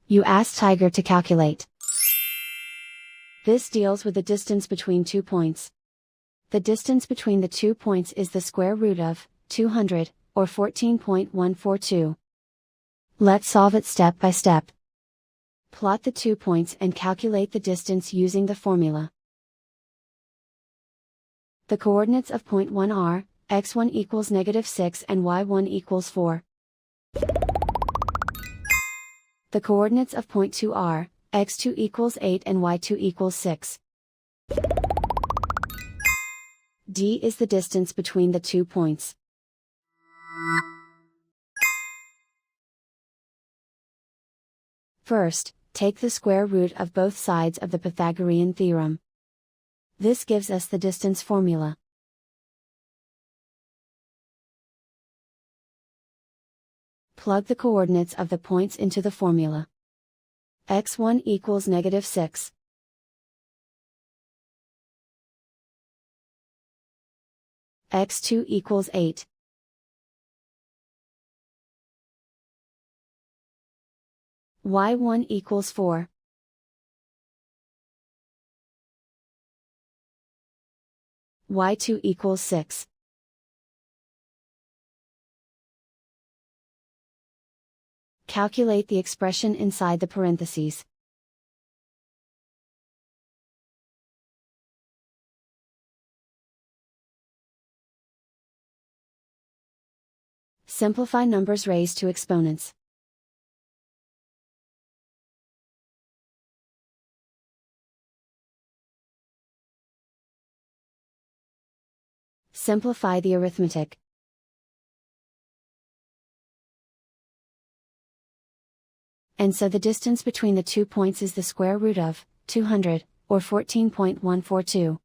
You ask Tiger to calculate. This deals with the distance between 2 points. The distance between the 2 points is the square root of 200, or 14.142. Let's solve it step by step. Plot the 2 points and calculate the distance using the formula. The coordinates of point 1 are, x1 equals -6 and y1 equals 4. The coordinates of point 2 are, x2 equals 8 and y2 equals 6. D is the distance between the 2 points. First, take the square root of both sides of the Pythagorean theorem. This gives us the distance formula. Plug the coordinates of the points into the formula. x1 equals -6. x2 equals 8. y1 equals 4. y2 equals 6. Calculate the expression inside the parentheses. Simplify numbers raised to exponents. Simplify the arithmetic. And so the distance between the 2 points is the square root of 200, or 14.142.